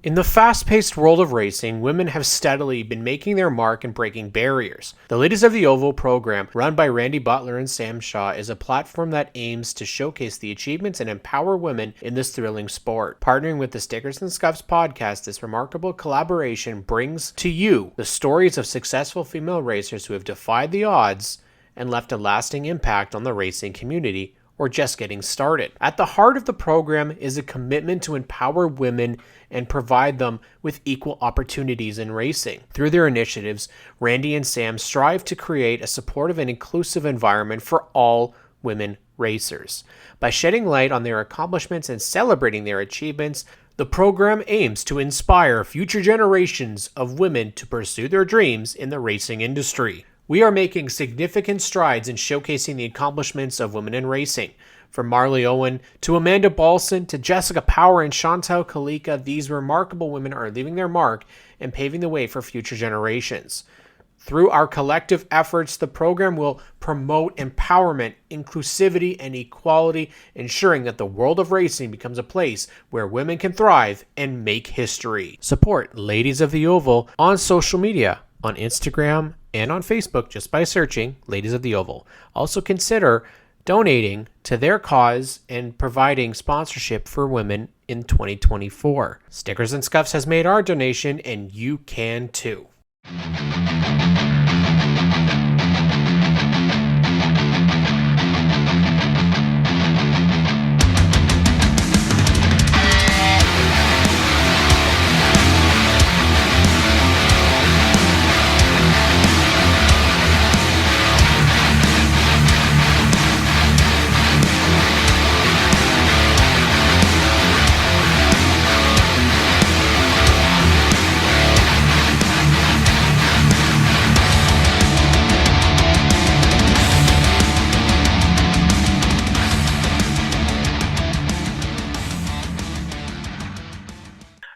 In the fast-paced world of racing, women have steadily been making their mark and breaking barriers. The Ladies of the Oval program, run by Randy Butler and Sam Shaw, is a platform that aims to showcase the achievements and empower women in this thrilling sport. Partnering with the Stickers and Scuffs podcast, this remarkable collaboration brings to you the stories of successful female racers who have defied the odds and left a lasting impact on the racing community, or just getting started. At the heart of the program is a commitment to empower women and provide them with equal opportunities in racing. Through their initiatives, Randy and Sam strive to create a supportive and inclusive environment for all women racers. By shedding light on their accomplishments and celebrating their achievements, the program aims to inspire future generations of women to pursue their dreams in the racing industry. We are making significant strides in showcasing the accomplishments of women in racing. From Marley Owen to Amanda Balson to Jessica Power and Chantal Kalika, these remarkable women are leaving their mark and paving the way for future generations. Through our collective efforts, the program will promote empowerment, inclusivity, and equality, ensuring that the world of racing becomes a place where women can thrive and make history. Support Ladies of the Oval on social media, on Instagram and on Facebook, just by searching Ladies of the Oval. Also consider donating to their cause and providing sponsorship for women in 2024. Stickers and Scuffs has made our donation, and you can too.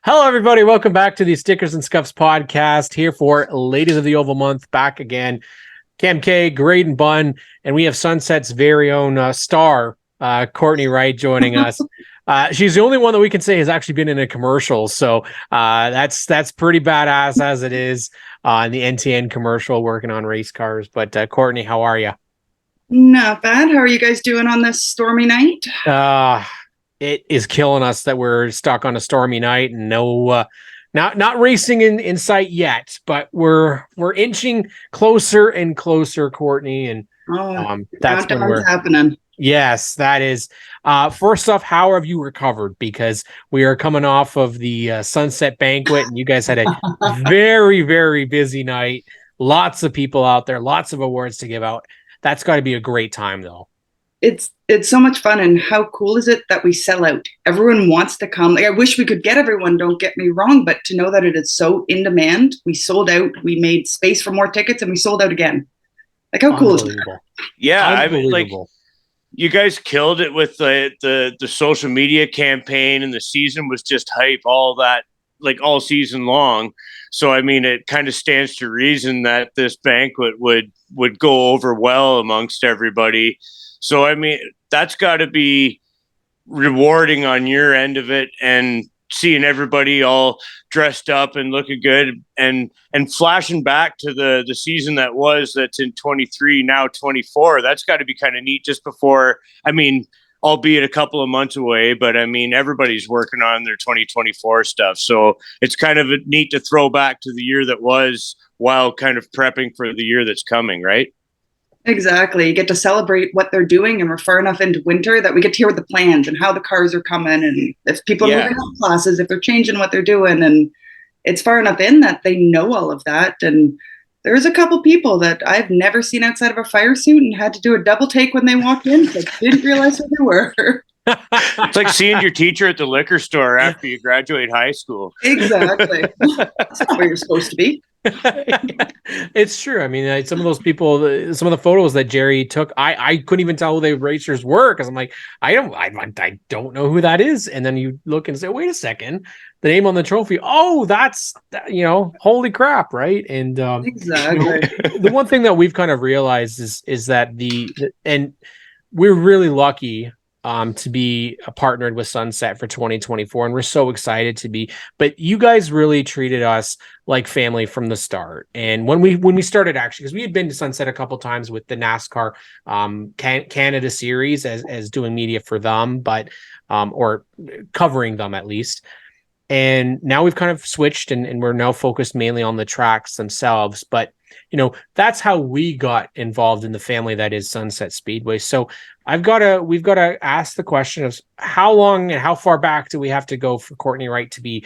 Hello, everybody. Welcome back to the Stickers and Scuffs podcast, here for Ladies of the Oval Month. Back again. Cam K, Graydon Bunn, and we have Sunset's very own star, Courtney Wright, joining us. She's the only one that we can say has actually been in a commercial, so that's pretty badass as it is in the NTN commercial, working on race cars. But Courtney, how are you? Not bad. How are you guys doing on this stormy night? It is killing us that we're stuck on a stormy night and not racing in sight yet, but we're inching closer and closer, Courtney, and that's when we're happening. Yes, that is. First off, how have you recovered? Because we are coming off of the Sunset Banquet, and you guys had a very, very busy night. Lots of people out there, lots of awards to give out. That's got to be a great time, though. It's so much fun, and how cool is it that we sell out? Everyone wants to come. Like, I wish we could get everyone, don't get me wrong, but to know that it is so in demand, we sold out, we made space for more tickets, and we sold out again. Like, how cool is that? Yeah, I mean, like, you guys killed it with the social media campaign, and the season was just hype, all that, like, all season long. So, I mean, it kind of stands to reason that this banquet would go over well amongst everybody. So, I mean, that's got to be rewarding on your end of it, and seeing everybody all dressed up and looking good, and flashing back to the season that's in 23, now 24. That's got to be kind of neat just before, I mean, albeit a couple of months away, but I mean, everybody's working on their 2024 stuff. So it's kind of neat to throw back to the year that was while kind of prepping for the year that's coming, right? Exactly. You get to celebrate what they're doing, and we're far enough into winter that we get to hear the plans and how the cars are coming, and if people are moving up classes, if they're changing what they're doing, and it's far enough in that they know all of that. And there's a couple people that I've never seen outside of a fire suit and had to do a double take when they walked in, because I didn't realize who they were. It's like seeing your teacher at the liquor store after you graduate high school. Exactly. That's not where you're supposed to be. It's true. I mean, some of those people, some of the photos that Jerry took, I couldn't even tell who the racers were, because I'm like, I don't know who that is. And then you look and say, wait a second, the name on the trophy. Oh, that's, holy crap, right? And exactly. The one thing that we've kind of realized is that and we're really lucky to be partnered with Sunset for 2024, and we're so excited to be. But you guys really treated us like family from the start. And when we started, actually, because we had been to Sunset a couple times with the NASCAR Canada series as doing media for them, but or covering them at least. And now we've kind of switched, and we're now focused mainly on the tracks themselves. But that's how we got involved in the family that is Sunset Speedway. So we've got to ask the question of how long and how far back do we have to go for Courtney Wright to be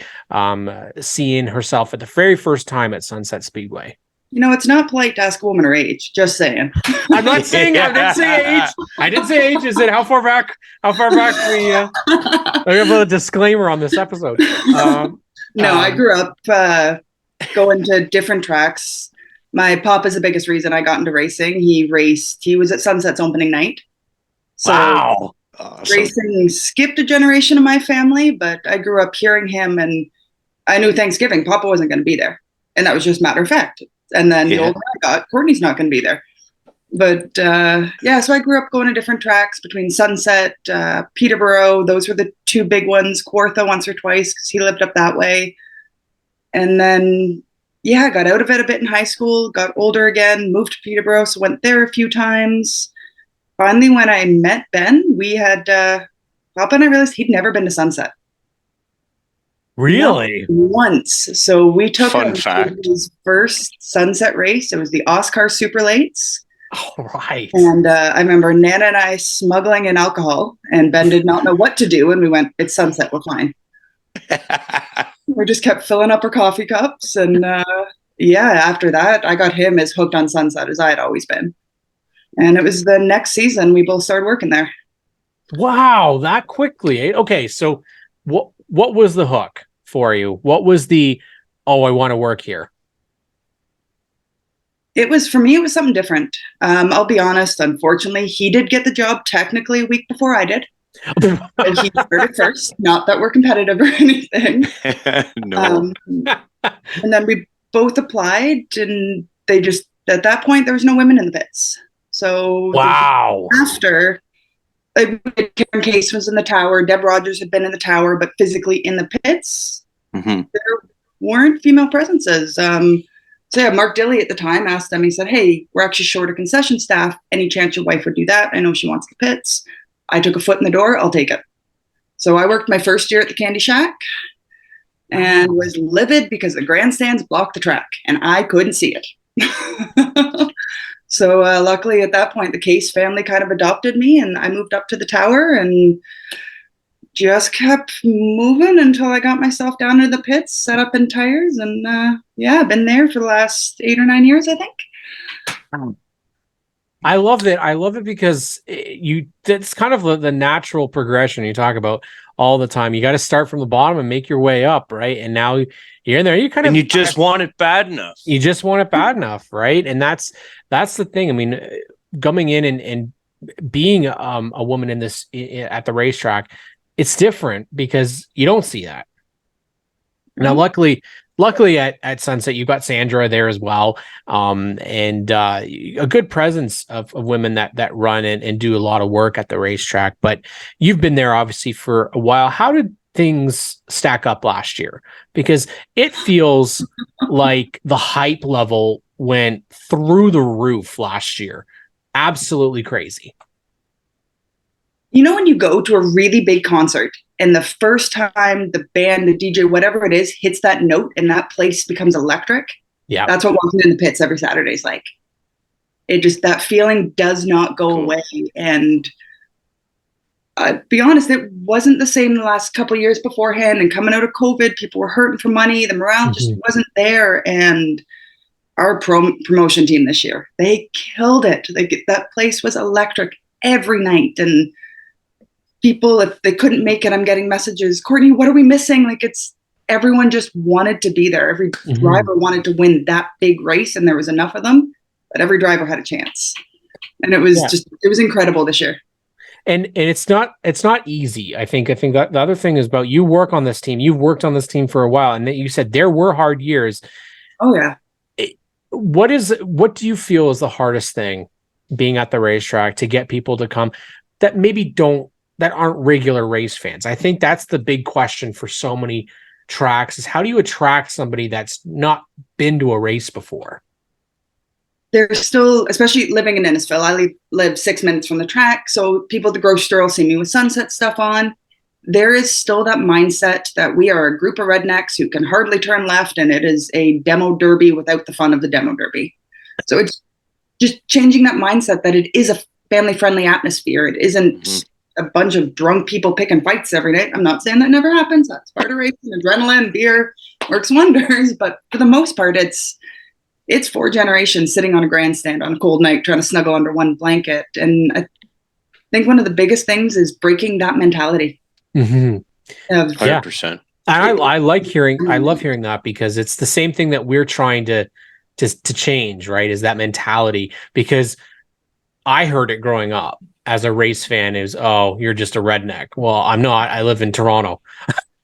seeing herself at the very first time at Sunset Speedway? It's not polite to ask a woman her age. Just saying. I'm not saying. I didn't say age. I didn't say age. Is it how far back? How far back we? I have a disclaimer on this episode. No, I grew up going to different tracks. My pop is the biggest reason I got into racing. He was at Sunset's opening night. So wow. Awesome. Racing skipped a generation of my family, but I grew up hearing him, and I knew Thanksgiving, Papa wasn't going to be there. And that was just matter of fact. And then the older I got, Courtney's not going to be there. But so I grew up going to different tracks between Sunset, Peterborough. Those were the two big ones. Kawartha once or twice because he lived up that way. And then, I got out of it a bit in high school, got older again, moved to Peterborough, so went there a few times. Finally, when I met Ben, we had, Papa and I realized he'd never been to Sunset. Really? Not once. So we took Fun him fact. to his first Sunset race. It was the Oscar Super Lates. All right. And I remember Nana and I smuggling in alcohol, and Ben did not know what to do. And we went, it's Sunset, we're fine. We just kept filling up our coffee cups. And after that, I got him as hooked on Sunset as I had always been. And it was the next season we both started working there. Wow, that quickly. Okay, so what was the hook for you? What was the, I want to work here? For me, it was something different. I'll be honest, unfortunately, he did get the job technically a week before I did. And he started first. Not that we're competitive or anything. No. And then we both applied, and they just, at that point, there was no women in the pits. So wow. After, Karen Case was in the tower. Deb Rogers had been in the tower, but physically in the pits, there weren't female presences. Mark Dilley at the time asked them, he said, hey, we're actually short of concession staff. Any chance your wife would do that? I know she wants the pits. I took a foot in the door. I'll take it. So I worked my first year at the Candy Shack and was livid because the grandstands blocked the track and I couldn't see it. So luckily at that point, the Case family kind of adopted me, and I moved up to the tower and just kept moving until I got myself down to the pits, set up in tires, and I've been there for the last 8 or 9 years, I think. I love it. I love it because it's kind of the natural progression you talk about all the time. You got to start from the bottom and make your way up, right? And now you're in there. You just want it bad enough. You just want it bad enough, right? And that's the thing. I mean, coming in and being a woman in this at the racetrack, it's different because you don't see that. Now, luckily at Sunset, you've got Sandra there as well, and a good presence of women that run and do a lot of work at the racetrack. But you've been there obviously for a while. How did things stack up last year? Because it feels like the hype level went through the roof last year. Absolutely crazy. When you go to a really big concert and the first time the band, the DJ, whatever it is, hits that note and that place becomes electric. Yeah. That's what walking in the pits every Saturday is like. That feeling does not go away. And be honest, it wasn't the same the last couple of years beforehand. And coming out of COVID, people were hurting for money. The morale just wasn't there. And our promotion team this year, they killed it. That place was electric every night. And people, if they couldn't make it, I'm getting messages, Courtney, what are we missing? Everyone just wanted to be there. Every driver wanted to win that big race, and there was enough of them that every driver had a chance. And it was it was incredible this year. And it's not easy. I think that the other thing is about you work on this team. You've worked on this team for a while, and that you said there were hard years. Oh yeah. What do you feel is the hardest thing being at the racetrack to get people to come that maybe don't that aren't regular race fans? I think that's the big question for so many tracks, is how do you attract somebody that's not been to a race before? There's still, especially living in Innisfil, I live 6 minutes from the track, so people at the grocery store will see me with Sunset stuff on. There is still that mindset that we are a group of rednecks who can hardly turn left, and it is a demo derby without the fun of the demo derby. So it's just changing that mindset that it is a family-friendly atmosphere. It isn't a bunch of drunk people picking fights every night. I'm not saying that never happens. That's part of racing. Adrenaline, beer works wonders. But for the most part, it's 4 generations sitting on a grandstand on a cold night trying to snuggle under one blanket. And I think one of the biggest things is breaking that mentality. 100%. And I love hearing that, because it's the same thing that we're trying to change, right? Is that mentality, because I heard it growing up as a race fan is, oh, you're just a redneck. Well, I'm not. I live in Toronto.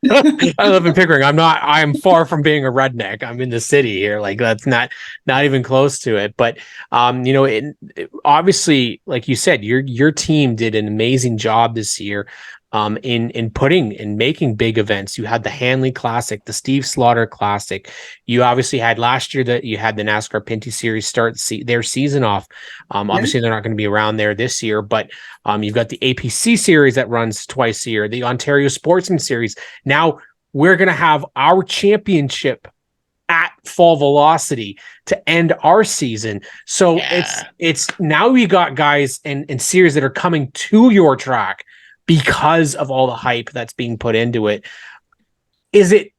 I live in Pickering. I'm far from being a redneck. I'm in the city here. Like, that's not even close to it. But obviously, like you said, your team did an amazing job this year in putting and making big events. You had the Hanley Classic, the Steve Slaughter Classic. You obviously had last year that you had the NASCAR Pinty Series start their season off. Obviously, they're not going to be around there this year, but you've got the APC Series that runs twice a year, the Ontario Sportsman Series. Now we're going to have our championship at Fall Velocity to end our season. So it's now we got guys and series that are coming to your track because of all the hype that's being put into it. Do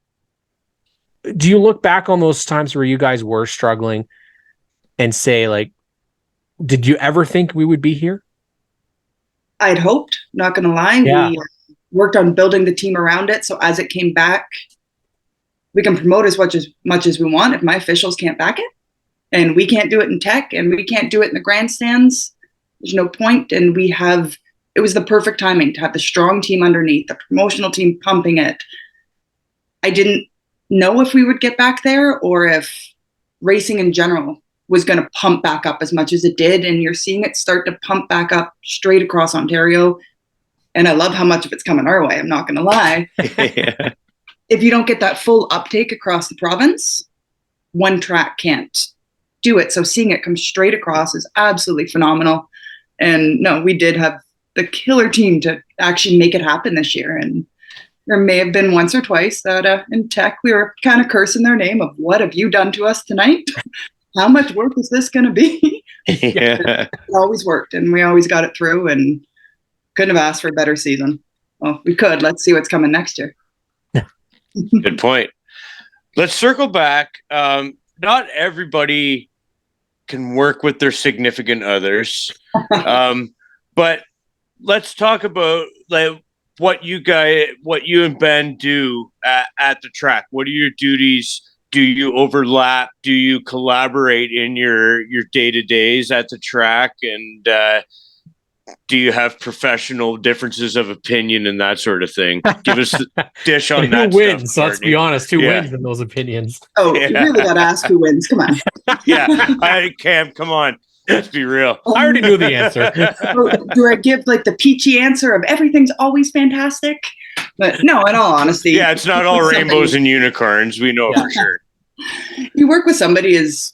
you look back on those times where you guys were struggling and say, like, did you ever think we would be here? I'd hoped, not going to lie. Yeah. We worked on building the team around it. So as it came back, we can promote as much as we want. If my officials can't back it and we can't do it in tech and we can't do it in the grandstands, there's no point. And it was the perfect timing to have the strong team underneath, the promotional team pumping it. I didn't know if we would get back there or if racing in general was going to pump back up as much as it did. And you're seeing it start to pump back up straight across Ontario. And I love how much of it's coming our way. I'm not going to lie. If you don't get that full uptake across the province, one track can't do it. So seeing it come straight across is absolutely phenomenal. And no, we did have the killer team to actually make it happen this year. And there may have been once or twice that in tech, we were kind of cursing their name of, what have you done to us tonight? How much work is this going to be? It always worked, and we always got it through, and couldn't have asked for a better season. Well, we could. Let's see what's coming next year. Good point. Let's circle back. Not everybody can work with their significant others. But let's talk about like what you and Ben do at the track. What are your duties? Do you overlap? Do you collaborate in your day-to-days at the track? And do you have professional differences of opinion and that sort of thing? Give us a dish on that. Who wins? Stuff, let's be honest. Who wins in those opinions? Oh, you really got to ask who wins. Come on. Cam, come on. Let's be real. I already knew the answer. Do I give like the peachy answer of everything's always fantastic? But no, in all honesty. Yeah, it's not all rainbows and unicorns. We know for sure. You work with somebody as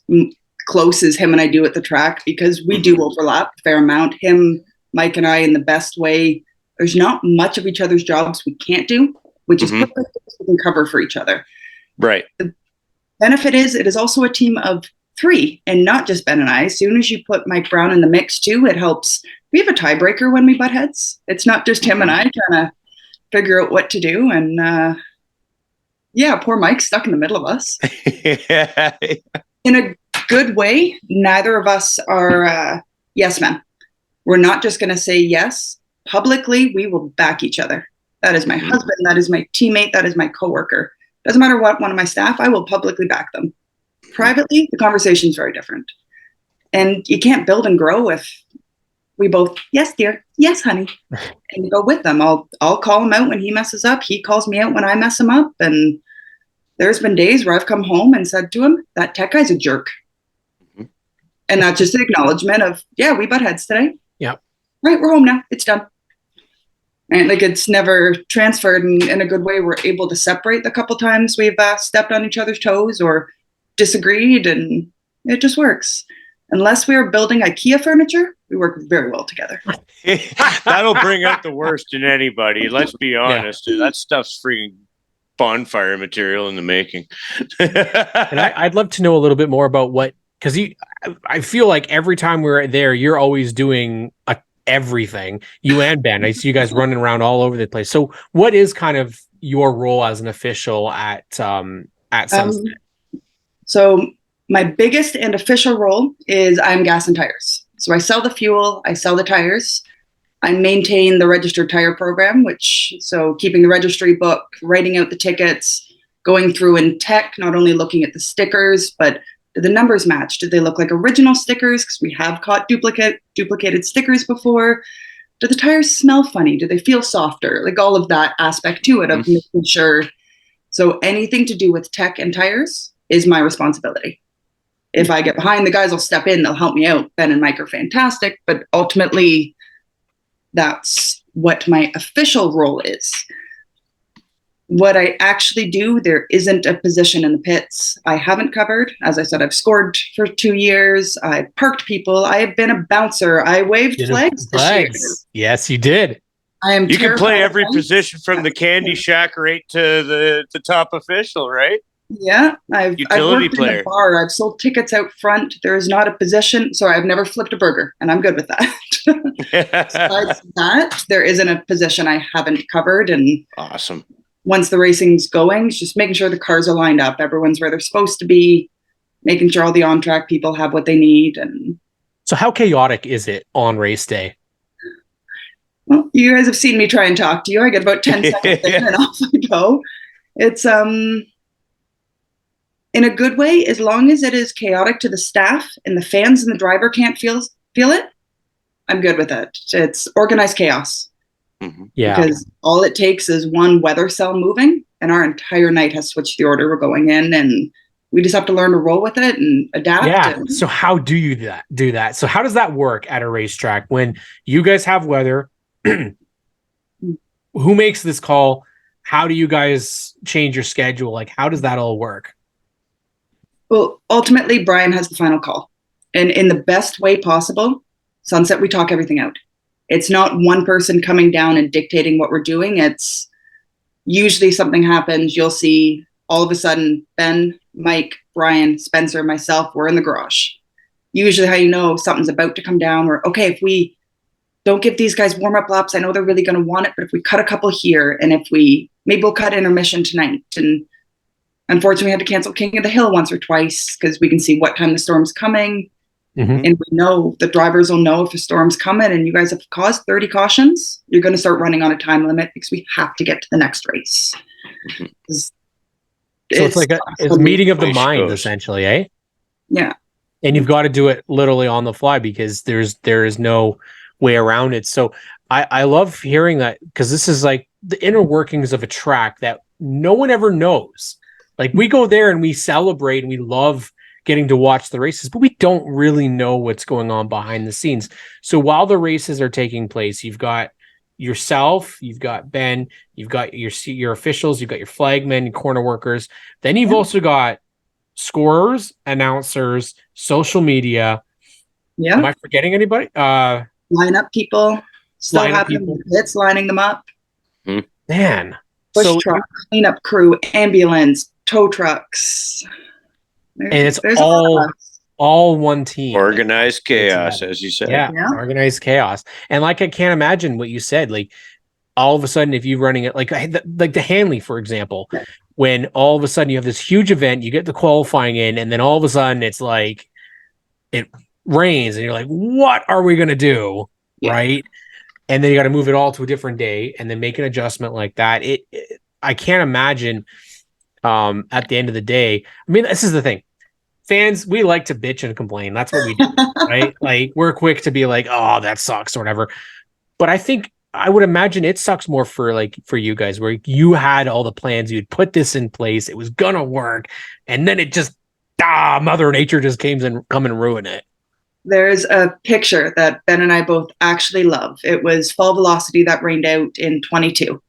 close as him and I do at the track because we do overlap a fair amount. Him, Mike, and I in the best way. There's not much of each other's jobs we can't do, which is perfect because we can cover for each other. Right. The benefit is it is also a team of 3 and not just Ben and I. As soon as you put Mike Brown in the mix too, it helps. We have a tiebreaker when we butt heads. It's not just him and I trying to figure out what to do. And poor Mike's stuck in the middle of us. In a good way, neither of us are yes men. We're not just going to say yes. Publicly, we will back each other. That is my husband. That is my teammate. That is my coworker. Doesn't matter what, one of my staff, I will publicly back them. Privately, the conversation is very different. And you can't build and grow if we both, yes, dear, yes, honey, and go with them. I'll call him out when he messes up. He calls me out when I mess him up. And there's been days where I've come home and said to him, that tech guy's a jerk. And that's just an acknowledgement of, we butt heads today. Yeah. Right, we're home now. It's done. And like it's never transferred in a good way. We're able to separate the couple times we've stepped on each other's toes or disagreed, and it just works. Unless we are building IKEA furniture, we work very well together. That'll bring out the worst in anybody. Let's be honest. Yeah. That stuff's freaking bonfire material in the making. And I'd love to know a little bit more about what, because I feel like every time we're there, you're always doing everything. You and Ben, I see you guys running around all over the place. So what is kind of your role as an official at Sunset? So my biggest and official role is I'm gas and tires. So I sell the fuel, I sell the tires, I maintain the registered tire program, so keeping the registry book, writing out the tickets, going through in tech, not only looking at the stickers, but do the numbers match? Did they look like original stickers? Because we have caught duplicated stickers before. Do the tires smell funny? Do they feel softer? Like all of that aspect to it of making sure. So anything to do with tech and tires is my responsibility. If I get behind, the guys will step in, they'll help me out. Ben and Mike are fantastic, but ultimately that's what my official role is. What I actually do, there isn't a position in the pits I haven't covered. As I said, I've scored for 2 years. I've parked people. I have been a bouncer. I waved flags. Yes, you did. You can play every position from the candy shack right to the top official, right? Yeah, I've worked player. in a bar. I've sold tickets out front. There is not a position. Sorry, I've never flipped a burger, and I'm good with that. Besides that, there isn't a position I haven't covered. And awesome. Once the racing's going, it's just making sure the cars are lined up. Everyone's where they're supposed to be, making sure all the on-track people have what they need. And so how chaotic is it on race day? Well, you guys have seen me try and talk to you. I get about 10 seconds in and off I go. It's in a good way, as long as it is chaotic to the staff and the fans and the driver can't feel it, I'm good with it. It's organized chaos. Mm-hmm. Yeah. Because all it takes is one weather cell moving and our entire night has switched the order we're going in, and we just have to learn to roll with it and adapt. Yeah. So how do you do that? So how does that work at a racetrack when you guys have weather? Who makes this call? How do you guys change your schedule? Like, how does that all work? Well, ultimately, Brian has the final call. And in the best way possible, Sunset, we talk everything out. It's not one person coming down and dictating what we're doing. It's usually something happens. You'll see all of a sudden, Ben, Mike, Brian, Spencer, myself, we're in the garage. Usually how you know something's about to come down. We're, okay, if we don't give these guys warm-up laps, I know they're really going to want it, but if we cut a couple here, and maybe we'll cut intermission tonight. And unfortunately, we had to cancel King of the Hill once or twice because we can see what time the storm's coming. Mm-hmm. And we know the drivers will know if a storm's coming and you guys have caused 30 cautions, you're going to start running on a time limit because we have to get to the next race. Mm-hmm. So it's like a meeting of the mind, essentially, eh? Yeah. And you've got to do it literally on the fly because there is no way around it. So I love hearing that, because this is like the inner workings of a track that no one ever knows. Like, we go there and we celebrate and we love getting to watch the races, but we don't really know what's going on behind the scenes. So while the races are taking place, you've got yourself, you've got Ben, you've got your officials, you've got your flagmen, corner workers. Then you've also got scorers, announcers, social media. Yeah. Am I forgetting anybody? Lineup people. Still having pits, lining them up. Man. Push truck, cleanup crew, ambulance, tow trucks. And it's all one team. Organized chaos, as you said. Yeah, organized chaos. And like, I can't imagine what you said. Like, all of a sudden, if you're running it, like the Hanley, for example, when all of a sudden you have this huge event, you get the qualifying in, and then all of a sudden it's like it rains, and you're like, what are we going to do? Yeah. Right? And then you got to move it all to a different day and then make an adjustment like that. I can't imagine at the end of the day. I mean, this is the thing. Fans, we like to bitch and complain. That's what we do, right? Like, we're quick to be like, oh, that sucks or whatever. But I would imagine it sucks more for you guys, where you had all the plans, you'd put this in place, it was gonna work, and then it just Mother Nature just come and ruin it. There's a picture that Ben and I both actually love. It was Fall Velocity that rained out in 22.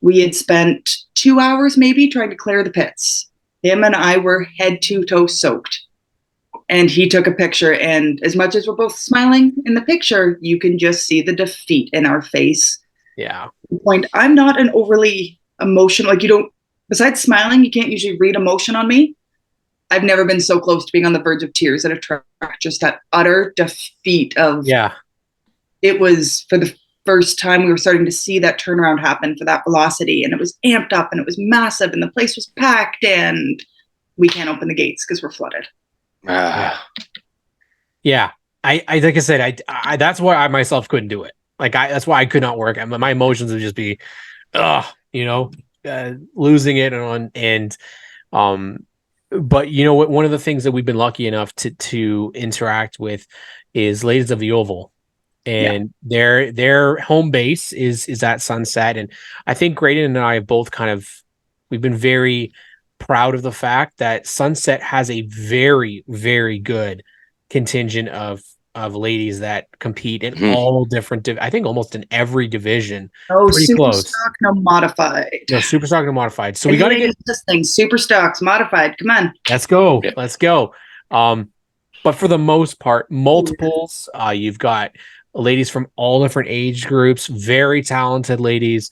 We had spent 2 hours maybe trying to clear the pits. Him and I were head to toe soaked. And he took a picture, and as much as we're both smiling in the picture, you can just see the defeat in our face. Yeah. Point. I'm not an overly emotional, like you don't, besides smiling, you can't usually read emotion on me. I've never been so close to being on the verge of tears at a track. Just that utter defeat of, it was for the first time we were starting to see that turnaround happen for that velocity, and it was amped up and it was massive and the place was packed, and we can't open the gates because we're flooded. Yeah. I like I said, I that's why I myself couldn't do it. Like that's why I could not work. My emotions would just be, losing it but you know what? One of the things that we've been lucky enough to interact with is Ladies of the Oval, and their home base is at Sunset. And I think Graydon and I have both we've been very proud of the fact that Sunset has a very, very good contingent of ladies that compete in all different, I think almost in every division. Oh, super stock, no modified. No, super stock, no modified. So we got to get this thing, super stocks, modified. Come on. Let's go. Yeah. Let's go. But for the most part, multiples, you've got ladies from all different age groups, very talented ladies.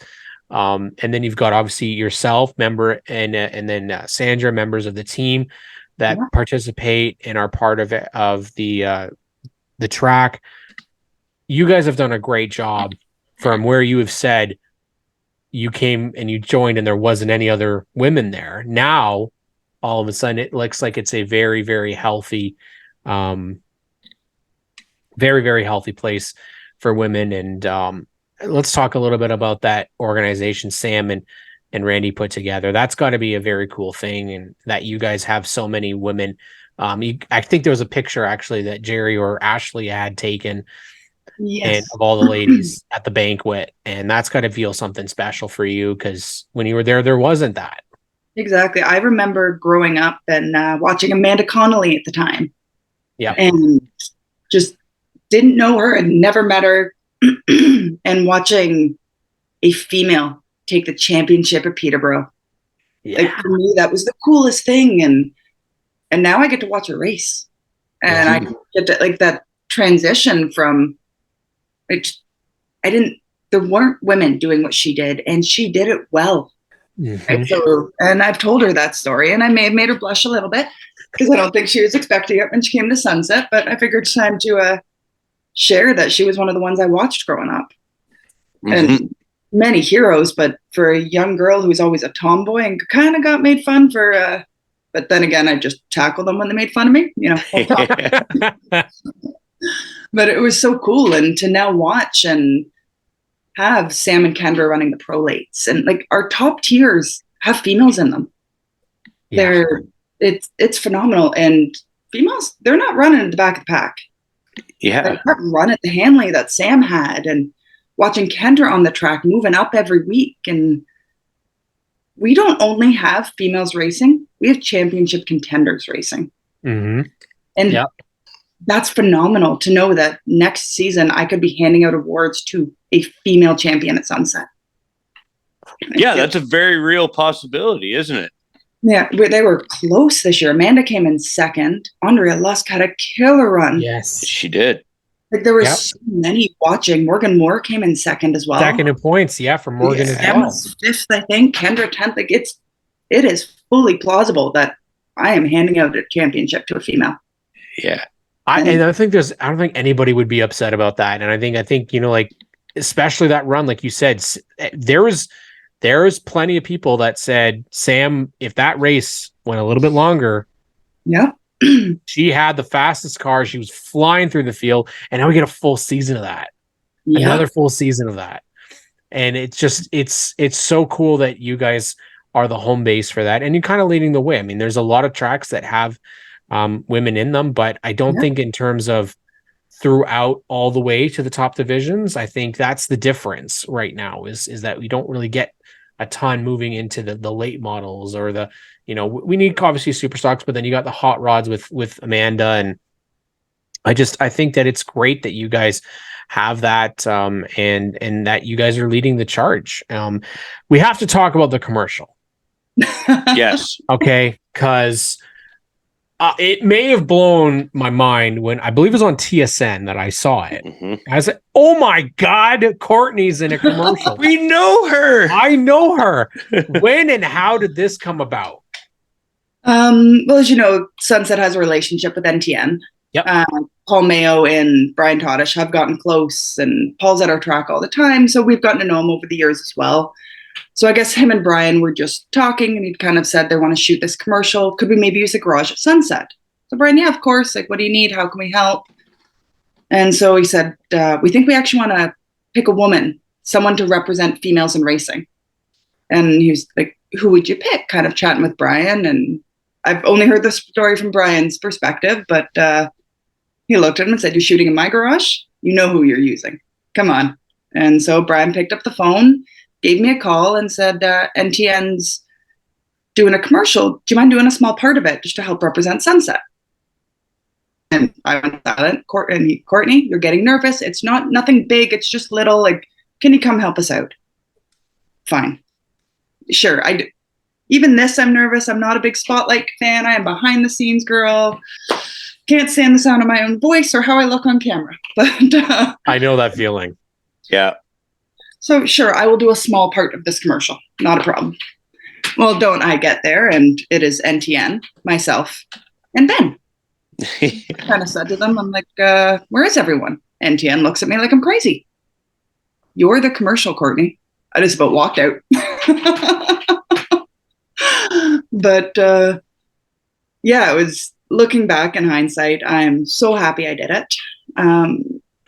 And then you've got obviously yourself, member, and then Sandra, members of the team that participate and are part of the track. You guys have done a great job from where you have said you came and you joined and there wasn't any other women there. Now, all of a sudden, it looks like it's a very, very healthy, very, very healthy place for women. And let's talk a little bit about that organization Sam and Randy put together. That's got to be a very cool thing, and that you guys have so many women. I think there was a picture actually that Jerry or Ashley had taken, and of all the ladies at the banquet, and that's got to feel something special for you, because when you were there wasn't that. Exactly. I remember growing up and watching Amanda Connolly at the time. Yeah. And just didn't know her and never met her. And watching a female take the championship at Peterborough. Yeah. Like, for me, that was the coolest thing. And now I get to watch a race. And I get to, like, that transition from, there weren't women doing what she did, and she did it well. Right? So, and I've told her that story, and I may have made her blush a little bit because I don't think she was expecting it when she came to Sunset, but I figured it's time to share that she was one of the ones I watched growing up. And many heroes, but for a young girl who was always a tomboy and kind of got made fun for, but then again, I just tackled them when they made fun of me, But it was so cool, and to now watch and have Sam and Kendra running the pro lates, and like our top tiers have females in them. Yeah. It's phenomenal, and females, they're not running at the back of the pack. Yeah, they're not running the Hanley that Sam had, and watching Kendra on the track moving up every week. And we don't only have females racing, we have championship contenders racing. And that's phenomenal to know that next season I could be handing out awards to a female champion at Sunset. Yeah, that's a very real possibility, isn't it? Yeah, they were close this year. Amanda came in second. Andrea Lusk had a killer run. Yes, she did. Like, there were so many watching. Morgan Moore came in second as well. Second in points, for Morgan as well. Was fifth, I think. Kendra 10th. Like, it is fully plausible that I am handing out a championship to a female. Yeah. I don't think anybody would be upset about that. And I think like, especially that run, like you said, there was plenty of people that said, Sam, if that race went a little bit longer, she had the fastest car, she was flying through the field, and now we get a full season of that. Another full season of that. And it's just it's so cool that you guys are the home base for that, and you're kind of leading the way. I mean, there's a lot of tracks that have women in them, but I don't think in terms of throughout all the way to the top divisions, I think that's the difference right now is that we don't really get a ton moving into the late models, or we need obviously super stocks, but then you got the hot rods with Amanda I think that it's great that you guys have that, and that you guys are leading the charge. We have to talk about the commercial. Yes. Okay, because it may have blown my mind when I believe it was on TSN that I saw it. I was like, "Oh my God, Courtney's in a commercial." We know her. I know her. When and how did this come about? Well, as you know, Sunset has a relationship with NTN. Yep. Paul Mayo and Brian Todish have gotten close, and Paul's at our track all the time, so we've gotten to know him over the years as well. So I guess him and Brian were just talking, and he'd kind of said they want to shoot this commercial. Could we maybe use a garage at Sunset? So Brian, yeah, of course. Like, what do you need? How can we help? And so he said, we think we actually want to pick a woman, someone to represent females in racing. And he was like, who would you pick? Kind of chatting with Brian. And I've only heard the story from Brian's perspective, but he looked at him and said, you're shooting in my garage? You know who you're using. Come on. And so Brian picked up the phone, gave me a call, and said, NTN's doing a commercial. Do you mind doing a small part of it just to help represent Sunset? And I went silent. Courtney, you're getting nervous. It's nothing big. It's just little. Like, can you come help us out? Fine. Sure. Even this, I'm nervous. I'm not a big spotlight fan. I am behind the scenes girl. Can't stand the sound of my own voice or how I look on camera. But I know that feeling. Yeah. So sure, I will do a small part of this commercial. Not a problem. Well, don't I get there, and it is NTN, myself, and Ben. I kind of said to them, I'm like, where is everyone? NTN looks at me like I'm crazy. You're the commercial, Courtney. I just about walked out. But yeah, it was, looking back in hindsight, I'm so happy I did it.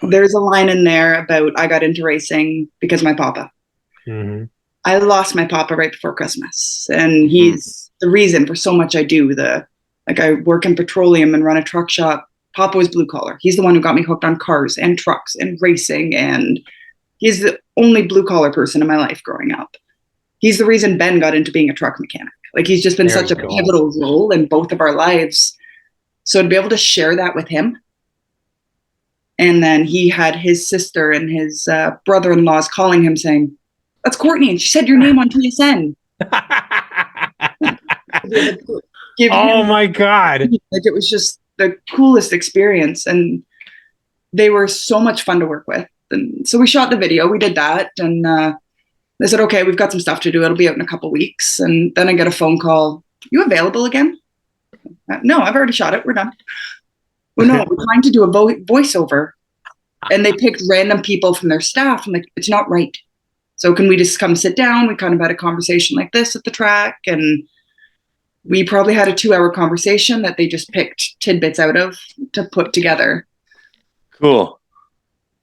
There's a line in there about I got into racing because of my papa. Mm-hmm. I lost my papa right before Christmas, and he's the reason for so much I do. Like, I work in petroleum and run a truck shop. Papa was blue collar. He's the one who got me hooked on cars and trucks and racing, and he's the only blue collar person in my life growing up. He's the reason Ben got into being a truck mechanic. Like, he's just been such a pivotal role in both of our lives. So to be able to share that with him. And then he had his sister and his brother-in-laws calling him saying, that's Courtney, and she said your name on TSN. Oh my God. Like, it was just the coolest experience, and they were so much fun to work with. And so we shot the video, we did that, and they said, okay, we've got some stuff to do. It'll be out in a couple weeks. And then I get a phone call. You available again? No, I've already shot it. We're done. Well, no, we're trying to do a voiceover. And they picked random people from their staff. I'm like, it's not right. So can we just come sit down? We kind of had a conversation like this at the track. And we probably had a 2-hour conversation that they just picked tidbits out of to put together. Cool.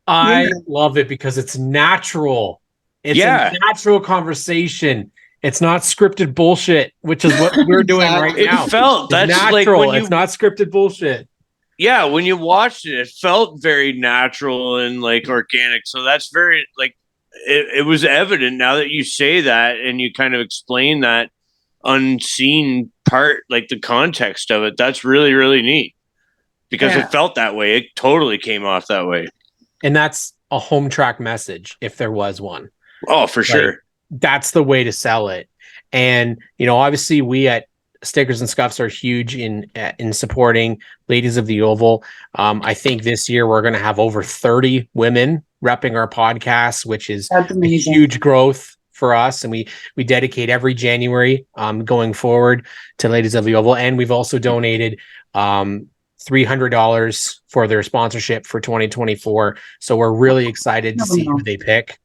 I love it because it's natural. It's a natural conversation. It's not scripted bullshit, which is what we're doing right now. It felt that's natural. Like when it's not scripted bullshit. Yeah, when you watched it, it felt very natural and like organic. So that's very like it was evident now that you say that and you kind of explain that unseen part, like the context of it. That's really, really neat because it felt that way. It totally came off that way. And that's a home track message if there was one. Oh, for sure. That's the way to sell it. And, you know, obviously we at Stickers and Scuffs are huge in supporting Ladies of the Oval. I think this year we're going to have over 30 women repping our podcast, which is a huge growth for us. And we dedicate every January going forward to Ladies of the Oval. And we've also donated $300 for their sponsorship for 2024. So we're really excited to see who they pick.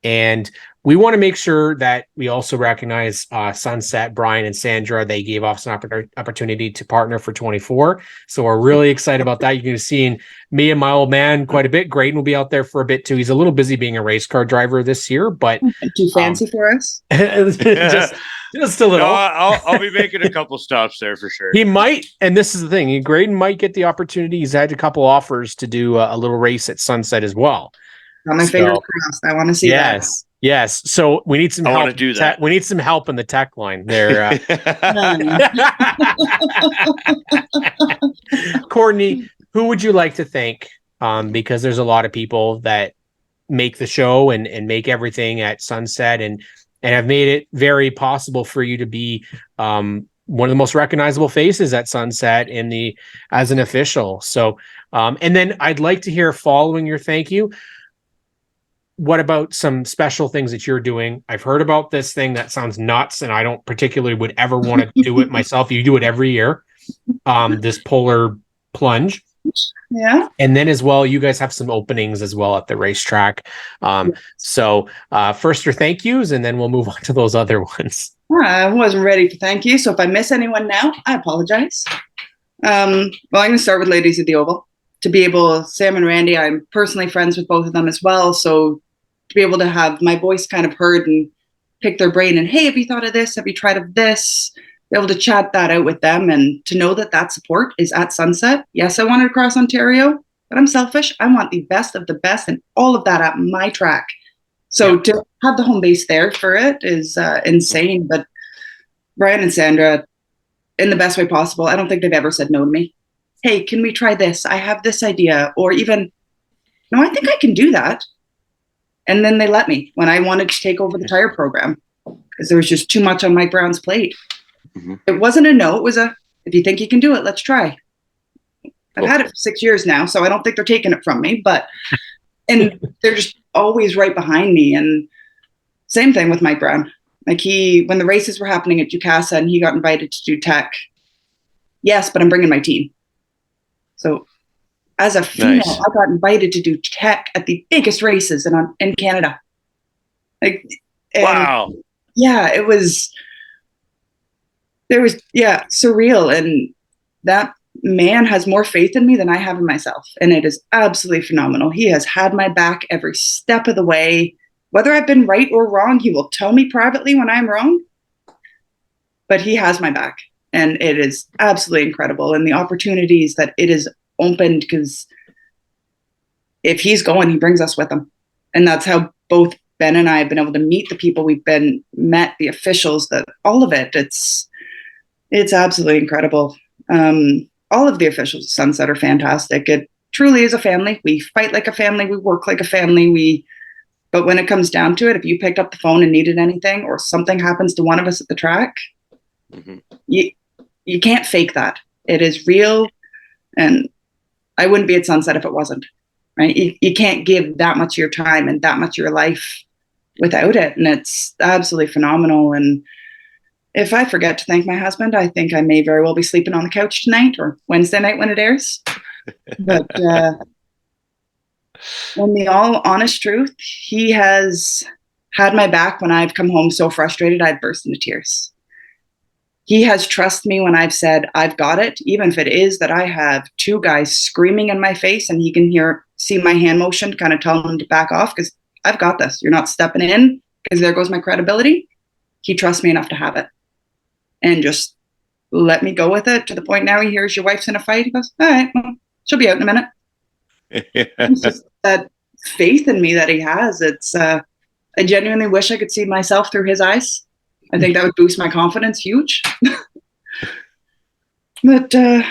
And we want to make sure that we also recognize Sunset, Brian, and Sandra. They gave us an opportunity to partner for 24. So we're really excited about that. You're going to see me and my old man quite a bit. Graydon will be out there for a bit too. He's a little busy being a race car driver this year, but too fancy for us. just a little. No, I'll be making a couple stops there for sure. He might, and this is the thing. Graydon might get the opportunity. He's had a couple offers to do a little race at Sunset as well. Got my fingers crossed. I want to see that. Yes. So we need some help. I want to do that. We need some help in the tech line there. Courtney, who would you like to thank? Because there's a lot of people that make the show and make everything at Sunset and have made it very possible for you to be one of the most recognizable faces at Sunset as an official. So, and then I'd like to hear, following your thank you, what about some special things that you're doing? I've heard about this thing that sounds nuts, and I don't particularly would ever want to do it myself. You do it every year, this polar plunge. Yeah. And then as well, you guys have some openings as well at the racetrack. So first your thank yous, and then we'll move on to those other ones. I wasn't ready for thank you. So if I miss anyone now, I apologize. Well, I'm going to start with Ladies of the Oval. To be able, Sam and Randy, I'm personally friends with both of them as well. So to be able to have my voice kind of heard and pick their brain and, hey, have you thought of this? Have you tried of this? Be able to chat that out with them and to know that support is at Sunset. Yes, I want it across Ontario, but I'm selfish. I want the best of the best and all of that at my track. So to have the home base there for it is insane. But Brian and Sandra, in the best way possible, I don't think they've ever said no to me. Hey, can we try this? I have this idea. Or even, no, I think I can do that. And then they let me when I wanted to take over the tire program because there was just too much on Mike Brown's plate. Mm-hmm. It wasn't a no. It was a, if you think you can do it, let's try. I've had it for 6 years now, so I don't think they're taking it from me. But, and they're just always right behind me. And same thing with Mike Brown. Like when the races were happening at Ducasa and he got invited to do tech. Yes, but I'm bringing my team. So as a female, I got invited to do tech at the biggest races in Canada. Wow. Yeah, surreal. And that man has more faith in me than I have in myself. And it is absolutely phenomenal. He has had my back every step of the way. Whether I've been right or wrong, he will tell me privately when I'm wrong. But he has my back. And it is absolutely incredible. And the opportunities that it is opened, because if he's going, he brings us with him. And that's how both Ben and I have been able to meet the people we've met, the officials, all of it. It's absolutely incredible. All of the officials at Sunset are fantastic. It truly is a family. We fight like a family. We work like a family. But when it comes down to it, if you picked up the phone and needed anything or something happens to one of us at the track, you can't fake that. It is real. And I wouldn't be at Sunset if it wasn't, right? You can't give that much of your time and that much of your life without it. And it's absolutely phenomenal. And if I forget to thank my husband, I think I may very well be sleeping on the couch tonight or Wednesday night when it airs. But in the all honest truth, he has had my back when I've come home so frustrated I've burst into tears. He has trusted me when I've said, I've got it, even if it is that I have two guys screaming in my face and he can see my hand motion, kind of telling him to back off because I've got this. You're not stepping in because there goes my credibility. He trusts me enough to have it and just let me go with it to the point now he hears your wife's in a fight. He goes, all right, well, she'll be out in a minute. It's just that faith in me that he has. I genuinely wish I could see myself through his eyes. I think that would boost my confidence huge. But and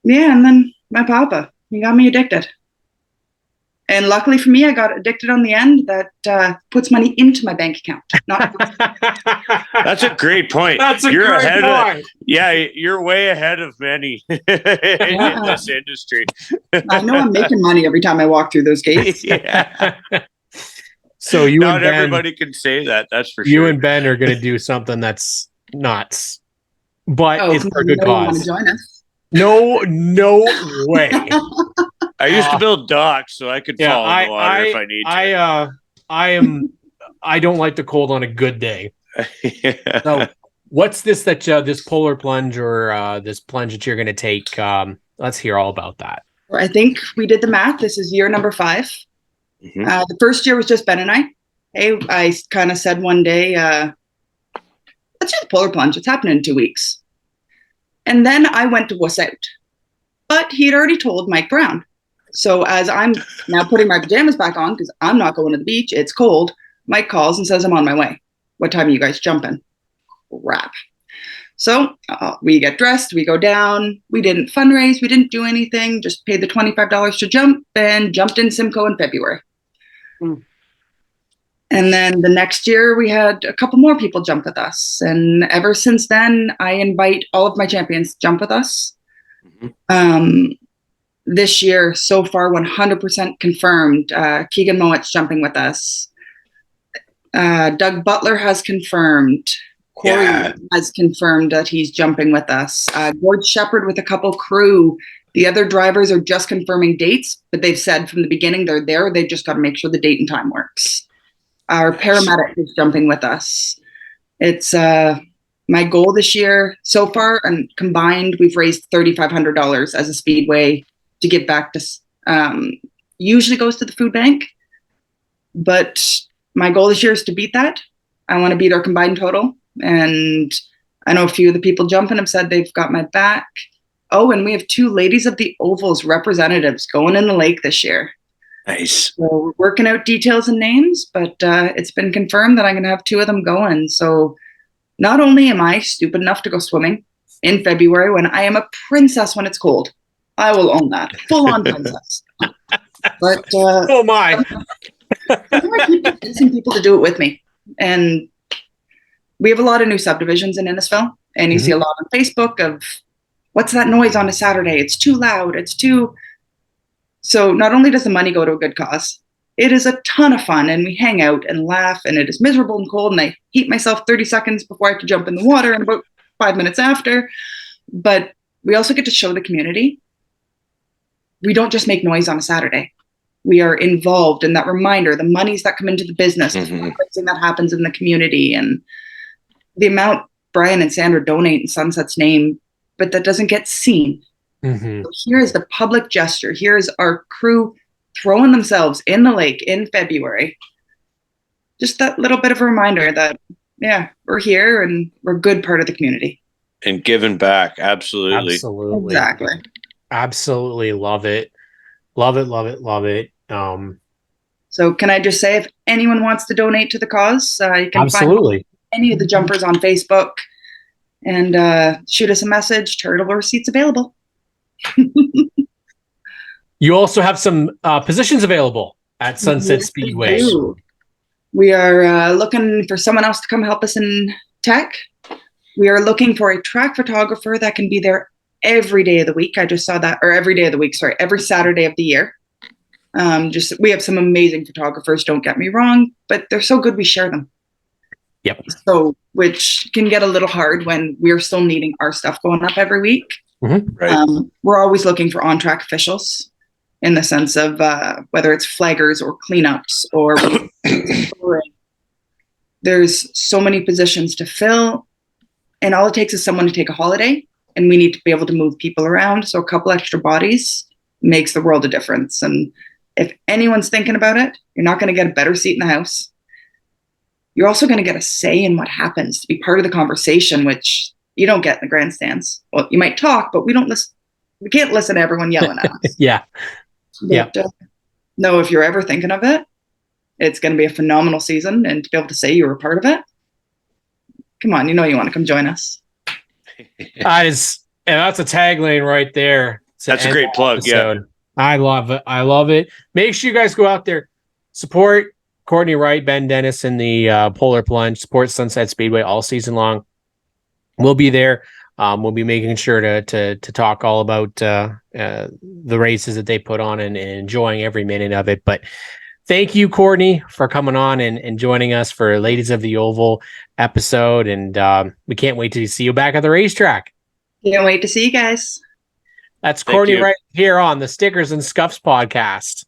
then my papa, he got me addicted. And luckily for me, I got addicted on the end that puts money into my bank account. That's a great point. You're ahead point. You're way ahead of many in this industry. I know I'm making money every time I walk through those gates. So not everybody can say that. That's for sure. You and Ben are going to do something that's nuts, but it's for a good cause. Join us. No way. I used to build docks, so I could fall in the water if I need to. I don't like the cold on a good day. So, what's this this polar plunge or this plunge that you're going to take? Let's hear all about that. I think we did the math. This is year number 5. Mm-hmm. The first year was just Ben and I. Hey, I kind of said one day, let's do the polar plunge. It's happening in 2 weeks. And then I went to wuss out. But he had already told Mike Brown. So as I'm now putting my pajamas back on, because I'm not going to the beach, it's cold, Mike calls and says, I'm on my way. What time are you guys jumping? Crap. So we get dressed, we go down. We didn't fundraise, we didn't do anything, just paid the $25 to jump and jumped in Simcoe in February. Mm. And then the next year we had a couple more people jump with us. And ever since then, I invite all of my champions to jump with us. Mm-hmm. This year, so far, 100% confirmed. Keegan Mowat's jumping with us. Doug Butler has confirmed. Corey has confirmed that he's jumping with us. Gord Shepard with a couple crew. The other drivers are just confirming dates, but they've said from the beginning they're there. They've just got to make sure the date and time works. Our paramedic is jumping with us. It's my goal this year so far, and combined, we've raised $3,500 as a Speedway to give back to, usually goes to the food bank, but my goal this year is to beat that. I want to beat our combined total. And I know a few of the people jumping have said they've got my back. Oh, and we have 2 Ladies of the Ovals representatives going in the lake this year. Nice. So we're working out details and names, but it's been confirmed that I'm going to have 2 of them going. So not only am I stupid enough to go swimming in February when I am a princess when it's cold, I will own that. Full on princess. But oh my. I keep convincing people to do it with me. And we have a lot of new subdivisions in Innisfil, and you see a lot on Facebook of what's that noise on a Saturday? It's too loud. It's too. So not only does the money go to a good cause, it is a ton of fun, and we hang out and laugh, and it is miserable and cold, and I heat myself 30 seconds before I have to jump in the water and about 5 minutes after. But we also get to show the community we don't just make noise on a Saturday. We are involved in that reminder, the monies that come into the business, the fundraising that happens in the community, and the amount Brian and Sandra donate in Sunset's name, but that doesn't get seen. So here is the public gesture. Here is our crew throwing themselves in the lake in February. Just that little bit of a reminder that, yeah, we're here and we're a good part of the community. And giving back. Absolutely. Absolutely. Exactly. Absolutely love it. Love it, love it, love it. So can I just say, if anyone wants to donate to the cause, you can find any of the jumpers on Facebook and shoot us a message. Charitable receipts available. You also have some positions available at Sunset Speedway. We are looking for someone else to come help us in tech. We are looking for a track photographer that can be there every day of the week. I just saw that, or every day of the week, sorry, every Saturday of the year. We have some amazing photographers, don't get me wrong, but they're so good we share them. Yep. So, which can get a little hard when we're still needing our stuff going up every week. Right. We're always looking for on-track officials in the sense of whether it's flaggers or cleanups or there's so many positions to fill, and all it takes is someone to take a holiday, and we need to be able to move people around. So a couple extra bodies makes the world a difference. And if anyone's thinking about it, you're not going to get a better seat in the house. You're also going to get a say in what happens, to be part of the conversation, which you don't get in the grandstands. Well, you might talk, but we don't listen. We can't listen to everyone yelling at us. No, if you're ever thinking of it, it's going to be a phenomenal season, and to be able to say you were a part of it, come on, you know you want to come join us. And that's a tagline right there. That's a great plug. Yeah, I love it. I love it. Make sure you guys go out there, support Courtney Wright, Ben Dennis, and the Polar Plunge. Support Sunset Speedway all season long. We'll be there. We'll be making sure to talk all about the races that they put on and enjoying every minute of it. But thank you, Courtney, for coming on and joining us for Ladies of the Oval episode. And we can't wait to see you back at the racetrack. Can't wait to see you guys. That's Courtney Wright here on the Stickers and Scuffs podcast.